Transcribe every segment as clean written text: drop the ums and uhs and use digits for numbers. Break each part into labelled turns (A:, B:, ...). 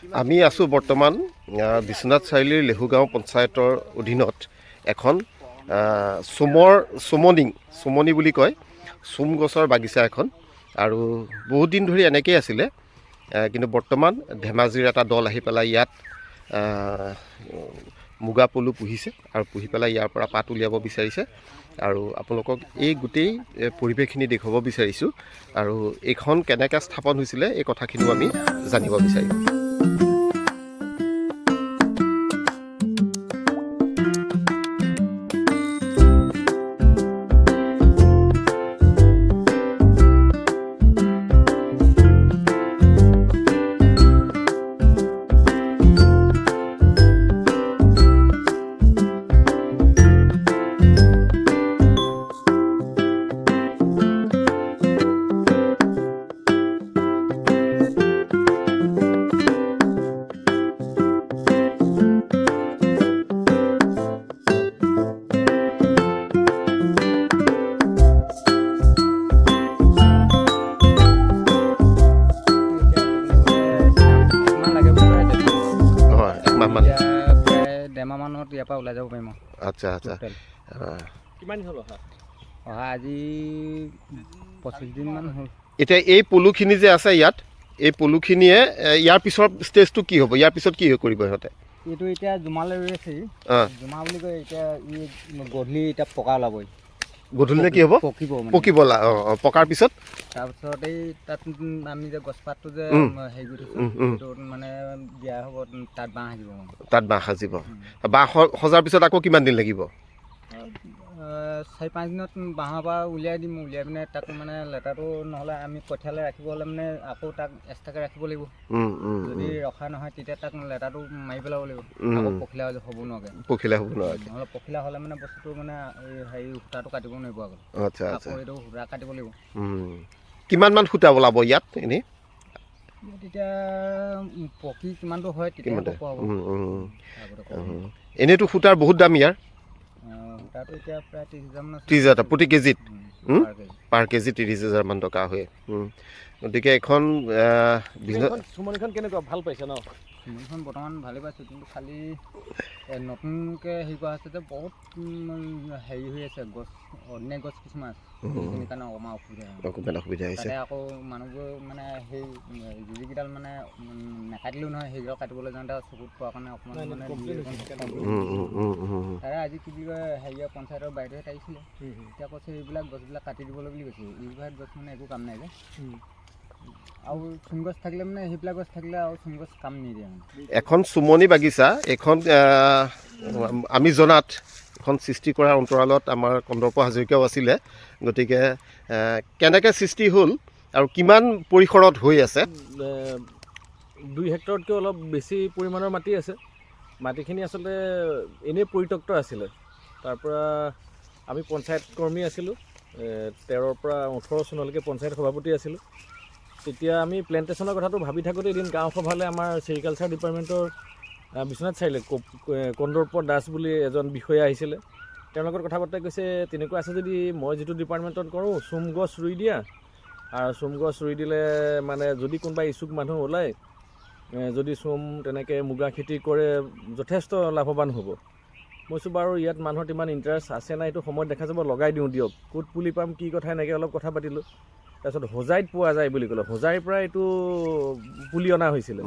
A: আমি আছোঁ বৰ্তমান বিশ্বনাথ চাৰিআলিৰ লেহুগাঁও পঞ্চায়তৰ অধীনত এখন চুমনি বুলি কয় চুম গছৰ বাগিচা এখন আৰু বহুত দিন ধৰি এনেকেই আছিলে কিন্তু বৰ্তমান ধেমাজিৰ এটা দল আহি পেলাই ইয়াত মুগা পলু পুহিছে আৰু পুহি পেলাই ইয়াৰ পৰা পাত উলিয়াব বিচাৰিছে আৰু আপোনালোকক এই গোটেই পৰিৱেশখিনি দেখুৱাব বিচাৰিছোঁ আৰু এইখন কেনেকৈ স্থাপন হৈছিলে এই কথাখিনিও আমি জানিব বিচাৰিম।
B: মানত ইয়াৰ পৰা ওলাই যাব পাৰিম।
A: আচ্ছা আচ্ছা,
B: কিমান হ'ল অহা আজি 25 দিনমান হ'ল।
A: এতিয়া এই পলুখিনি যে আছে ইয়াত, এই পলুখিনিয়ে ইয়াৰ পিছৰ ষ্টেজটো কি হ'ব? ইয়াৰ পিছত কি কৰিব সিহঁতে?
B: এইটো এতিয়া জুমালে ৰৈ আছে, জুমা বুলি কয়। এতিয়া ই গধূলি এতিয়া পকা ওলাবই।
A: গধূলিলে কি হ'ব? পকিব। পকাৰ পিছত
B: তাৰপিছত এই তাত আমি যে গছপাতটো যে হেৰি কৰি থৈছোঁ মানে দিয়া হ'ব, তাত বাঁহ সাজিব।
A: তাত বাঁহ সাজিব। বাঁহ সজাৰ পিছত আকৌ কিমান দিন লাগিব?
B: 4-5 দিনত বাঁহৰ পৰা উলিয়াই দিম। উলিয়াই পিনে তাক মানে লেতেৰাটো নহ'লে আমি কঠীয়ালৈ ৰাখিব হ'লে মানে আকৌ তাক এক্সট্ৰাকৈ ৰাখিব লাগিব। যদি ৰখা নহয় তেতিয়া তাক লেতেৰাটো মাৰি পেলাব লাগিব। আকৌ পখিলা হ'ব নোৱাৰে। নহ'লে পখিলা হ'লে মানে বস্তুটো মানে হেৰি সূতাটো কাটিব নোৱাৰিব আগত।
A: আচ্ছা আচ্ছা,
B: আকৌ এইটো সূতা কাটিব লাগিব।
A: কিমানমান সূতা ওলাব ইয়াত এনেই?
B: তেতিয়া পকি কিমানটো হয় তেতিয়া পোৱা হ'ব।
A: এনেইতো সূতাৰ বহুত দাম ইয়াৰ।
B: সূতাটো এতিয়া প্ৰায়
A: 30,000 প্ৰতি কেজিত, পাৰ কেজি 30,000 টকা হয়। গতিকে এখন
B: চুমনিখন কেনেকুৱা, ভাল পাইছে ন? চুমনিখন বৰ্তমান ভালেই পাইছোঁ, কিন্তু খালি নতুনকৈ হেৰি কৰা হৈছে যে বহুত হেৰি হৈ আছে, গছ অনেক গছ কিছুমান আছে, সেইখিনিৰ কাৰণে অকণমান অসুবিধা হৈছে। তাতে আকৌ মানুহবোৰ মানে সেই যিকেইডাল মানে নাকাটিলেও নহয়, সেইকেইডাল কাটিবলৈ যাওঁতে চকুত পোৱাৰ কাৰণে অকণমান মানে তাৰে আজি কি বুলি কয় হেৰিয়া পঞ্চায়তৰ বাইদেউহে আহিছিলে, এতিয়া কৈছে এইবিলাক গছবিলাক কাটি দিবলৈ বুলি কৈছে। এইবিলাক গছ মানে একো কাম নাই যে, আৰু চুম গছ থাকিলে মানে সেইবিলাক গছ থাকিলে আৰু চুম গছ কাম নিদিয়ে মানে।
A: এখন চুমনি বাগিচা এইখন আমি জনাত এখন সৃষ্টি কৰাৰ অন্তৰালত আমাৰ কন্দৰ্প হাজৰিকাও আছিলে। গতিকে কেনেকৈ সৃষ্টি হ'ল আৰু কিমান পৰিসৰত হৈ আছে?
C: 2 হেক্টৰতকৈ অলপ বেছি পৰিমাণৰ মাটি আছে। মাটিখিনি আচলতে এনেই পৰিত্যক্ত আছিলে। তাৰপৰা আমি পঞ্চায়ত কৰ্মী আছিলোঁ, 13ৰ পৰা 18 চনলৈকে পঞ্চায়ত সভাপতি আছিলোঁ। তেতিয়া আমি প্লেণ্টেশ্যনৰ কথাটো ভাবি থাকোঁতে এদিন গাঁও সভালৈ আমাৰ ছেৰিকালচাৰ ডিপাৰ্টমেণ্টৰ বিশ্বনাথ চাৰিআলি কন্দৰ্প দাস বুলি এজন বিষয়া আহিছিলে। তেওঁৰ লগত কথা পাতি কৈছে, তেনেকুৱা আছে যদি মই যিটো ডিপাৰ্টমেণ্টত কৰোঁ, চুম গছ ৰুই দিয়া, আৰু চুম গছ ৰুই দিলে মানে যদি কোনোবা ইচ্ছুক মানুহ ওলায়, যদি চুম তেনেকৈ মুগা খেতি কৰে যথেষ্ট লাভৱান হ'ব। মই কৈছোঁ বাৰু ইয়াত মানুহৰ ইমান ইণ্টাৰেষ্ট আছে নাই, এইটো সময়ত দেখা যাব, লগাই দিওঁ দিয়ক। ক'ত পুলি পাম কি কথা এনেকৈ অলপ কথা পাতিলোঁ। তাৰপিছত হোজাইত পোৱা যায় বুলি ক'লে, হোজাইৰ পৰা এইটো পুলি অনা হৈছিলে।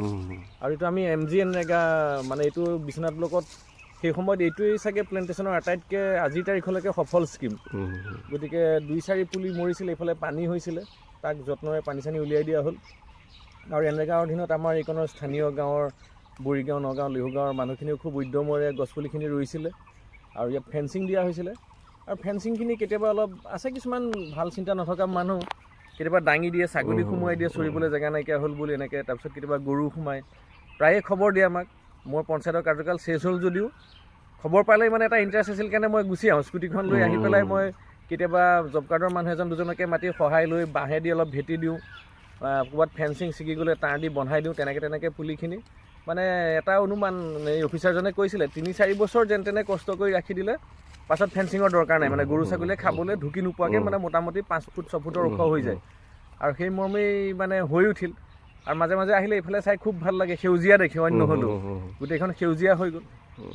C: আৰু এইটো আমি MGNREGA মানে এইটো বিশ্বনাথ ব্লকত সেই সময়ত এইটোৱেই চাগে প্লেণ্টেশ্যনৰ আটাইতকৈ আজিৰ তাৰিখলৈকে সফল স্কীম। গতিকে 2-4 পুলি মৰিছিলে, এইফালে পানী হৈছিলে, তাক যত্নৰে পানী চানী উলিয়াই দিয়া হ'ল। আৰু এনৰেগাৰ অধীনত আমাৰ এইখনৰ স্থানীয় গাঁৱৰ বুঢ়ীগাঁও, নগাঁও, লেহুগাঁৱৰ মানুহখিনিও খুব উদ্যমৰে গছপুলিখিনি ৰুইছিলে। আৰু ইয়াত ফেঞ্চিং দিয়া হৈছিলে। আৰু ফেঞ্চিংখিনি কেতিয়াবা অলপ আছে কিছুমান ভাল চিন্তা নথকা মানুহ, কেতিয়াবা দাঙি দিয়ে, ছাগলী সোমোৱাই দিয়ে, চৰিবলৈ জেগা নাইকিয়া হ'ল বুলি এনেকৈ। তাৰপিছত কেতিয়াবা গৰু সোমায়, প্ৰায়ে খবৰ দিয়ে আমাক। মোৰ পঞ্চায়তৰ কাৰ্যকাল শেষ হ'ল যদিও খবৰ পালে মানে এটা ইণ্টাৰেষ্ট আছিল কাৰণে মই গুচি আহোঁ। স্কুটিখন লৈ আহি পেলাই মই কেতিয়াবা জব কাৰ্ডৰ মানুহ এজন দুজনকে মাতি সহায় লৈ বাঁহেদি অলপ ভেটি দিওঁ, ক'ৰবাত ফেঞ্চিং ছিগি গ'লে তাঁৰ দি বন্ধাই দিওঁ। তেনেকৈ পুলিখিনি মানে এটা অনুমান এই অফিচাৰজনে কৈছিলে 3-4 বছৰ যেন তেনে কষ্ট কৰি ৰাখি দিলে পাছত ফেঞ্চিঙৰ দৰকাৰ নাই, মানে গৰু ছাগলীয়ে খাবলৈ ঢুকি নোপোৱাকৈ মানে মোটামুটি 5 ফুট 6 ফুটৰ ওখ হৈ যায়। আৰু সেই মৰ্মেই মানে হৈ উঠিল। আৰু মাজে মাজে আহিলে এইফালে চাই খুব ভাল লাগে, সেউজীয়া দেখি অন্য হ'লেও গোটেইখন সেউজীয়া হৈ গ'ল।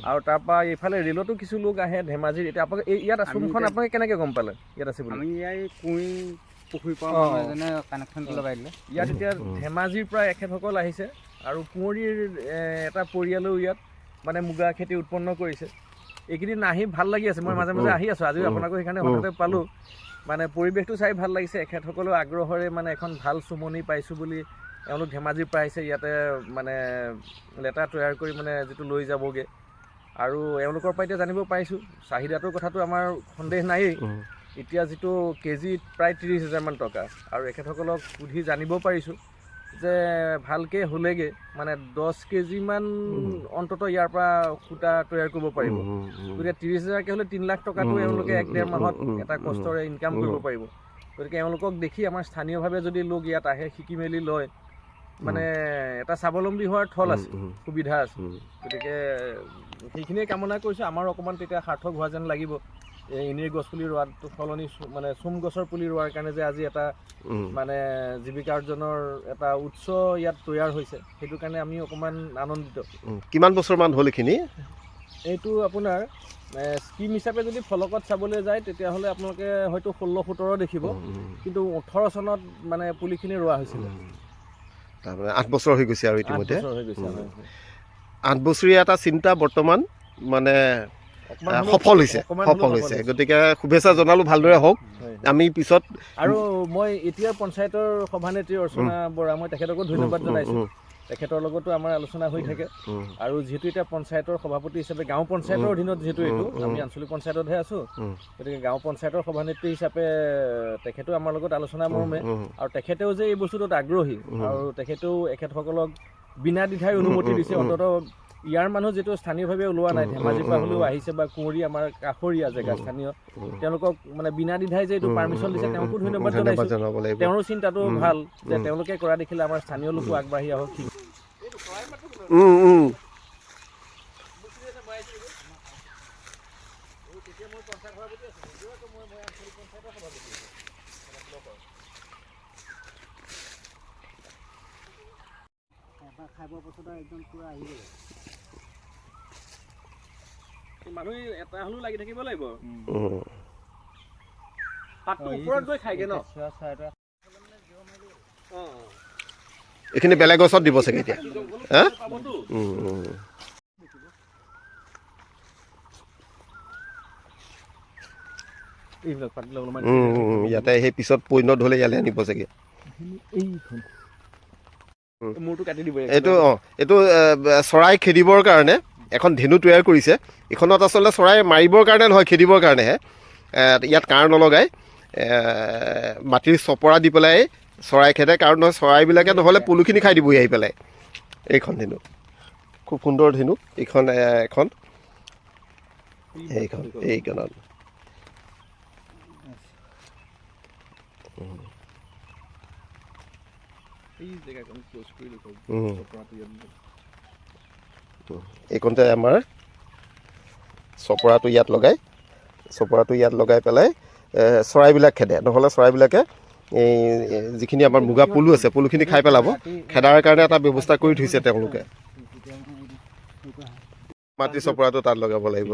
C: আৰু তাৰপৰা এইফালে ৰেলতো কিছু লোক আহে ধেমাজিৰ। এতিয়া আপোনালোকে ইয়াত আশ্ৰমখন আপোনালোকে কেনেকৈ গম পালে ইয়াত আছে বুলি?
B: আমি এই কুঁই পুখুৰীৰ পৰা এজনে কানেকশ্যনটো লগাই দিলে।
C: ইয়াত এতিয়া ধেমাজিৰ পৰা এখেতসকল আহিছে আৰু কুঁৱৰীৰ এটা পৰিয়ালেও ইয়াত মানে মুগা খেতি উৎপন্ন কৰিছে। এইকেইদিন আহি ভাল লাগি আছে, মই মাজে মাজে আহি আছোঁ, আজিও আপোনালোকক সেইকাৰণে হঠাতে পালোঁ। মানে পৰিৱেশটো চাই ভাল লাগিছে, এখেতসকলেও আগ্ৰহেৰে মানে এখন ভাল চুমনি পাইছোঁ বুলি এওঁলোক ধেমাজিৰ পৰা আহিছে ইয়াতে মানে লেটা তৈয়াৰ কৰি মানে যিটো লৈ যাবগৈ। আৰু এওঁলোকৰ পৰা এতিয়া জানিব পাৰিছোঁ চাহিদাটোৰ কথাটো আমাৰ সন্দেহ নায়েই। এতিয়া যিটো কেজিত প্ৰায় 30,000 মান টকা, আৰু এখেতসকলক সুধি জানিব পাৰিছোঁ যে ভালকৈ হ'লেগৈ মানে 10 কেজিমান অন্ততঃ ইয়াৰ পৰা সূতা তৈয়াৰ কৰিব পাৰিব। গতিকে 30,000কৈ হ'লে 3 লাখ টকাটো এওঁলোকে 1-1.5 মাহত এটা কষ্টৰে ইনকাম কৰিব পাৰিব। গতিকে এওঁলোকক দেখি আমাৰ স্থানীয়ভাৱে যদি লোক ইয়াত আহে শিকি মেলি লয়, মানে এটা স্বাৱলম্বী হোৱাৰ থল আছে, সুবিধা আছে। গতিকে সেইখিনিয়ে কামনা কৰিছোঁ। আমাৰ অকণমান তেতিয়া সাৰ্থক হোৱা যেন লাগিব। এনেই গছপুলি ৰোৱাটো সলনি মানে চোম গছৰ পুলি ৰোৱাৰ কাৰণে যে আজি এটা মানে জীৱিকা অৰ্জনৰ এটা উৎস ইয়াত তৈয়াৰ হৈছে, সেইটো কাৰণে আমি অকণমান আনন্দিত।
A: কিমান বছৰমান হ'ল এইখিনি?
C: এইটো আপোনাৰ স্কিম হিচাপে যদি ফলকত চাবলৈ যায় তেতিয়াহ'লে আপোনালোকে হয়তো 16-17 দেখিব, কিন্তু 18 চনত মানে পুলিখিনি ৰোৱা হৈছিলে।
A: তাৰমানে 8 বছৰ হৈ গৈছে আৰু ইতিমধ্যে
C: 8 বছৰ হৈ গৈছে।
A: 8 বছৰীয়া এটা চিন্তা বৰ্তমান মানে সফল হৈছে। গতিকে শুভেচ্ছা জনালোঁ, ভালদৰে হওক। আমি পিছত
C: আৰু মই এতিয়া পঞ্চায়তৰ সভানেত্ৰী অৰ্চনা বৰা, মই তেখেতকো ধন্যবাদ জনাইছোঁ। তেখেতৰ লগতো আমাৰ আলোচনা হৈ থাকে। আৰু যিহেতু এতিয়া পঞ্চায়তৰ সভাপতি হিচাপে গাঁও পঞ্চায়তৰ অধীনত যিহেতু এইটো আমি আঞ্চলিক পঞ্চায়ততহে আছোঁ, গতিকে গাঁও পঞ্চায়তৰ সভানেত্ৰী হিচাপে তেখেতেও আমাৰ লগত আলোচনা মৰ্মে, আৰু তেখেতেও যে এই বস্তুটোত আগ্ৰহী, আৰু তেখেতেও এখেতসকলক বিনা দ্বিধাই অনুমতি দিছে। অন্ততঃ ইয়াৰ মানুহ যিটো স্থানীয়ভাৱে ওলোৱা নাই, ধেমাজিৰ পৰা হ'লেও আহিছে বা কুঁৱৰী আমাৰ কাষৰীয়া জেগা স্থানীয়, তেওঁলোকক মানে বিনা দ্বিধাই যে এইটো পাৰ্মিশ্যন দিছে তেওঁকো ধন্যবাদ জনাইছোঁ। তেওঁৰো চিন্তাটো ভাল যে তেওঁলোকে কৰা দেখিলে আমাৰ স্থানীয় লোকো আগবাঢ়ি আহক। মানুহ এটা হ'লেও লাগি থাকিব লাগিব। পাতটো ওপৰত গৈ খাইগে ন?
A: এইখিনি বেলেগ গছত দিব চাগে এতিয়া। ইয়াতে সেই পিছত পৰিণত হ'লে ইয়ালৈ আনিব চাগে। এইটো এইটো চৰাই খেদিবৰ কাৰণে এখন ধেনু তৈয়াৰ কৰিছে। এইখনত আচলতে চৰাই মাৰিবৰ কাৰণে নহয়, খেদিবৰ কাৰণেহে। ইয়াত কাঁড় নলগাই মাটিৰ চপৰা দি পেলাই চৰাই খেদে, কাৰণ নহয় চৰাইবিলাকে নহ'লে পলুখিনি খাই দিবহি আহি পেলাই। এইখন ধেনু খুব সুন্দৰ ধেনু। এইখন এইখনত এইকণতে আমাৰ চপৰাটো ইয়াত লগাই পেলাই চৰাইবিলাক খেদে, নহ'লে চৰাইবিলাকে এই যিখিনি আমাৰ মুগা পলু আছে পলুখিনি খাই পেলাব। খেদাৰ কাৰণে এটা ব্যৱস্থা কৰি থৈছে তেওঁলোকে। মাটি চপৰাটো তাত লগাব লাগিব।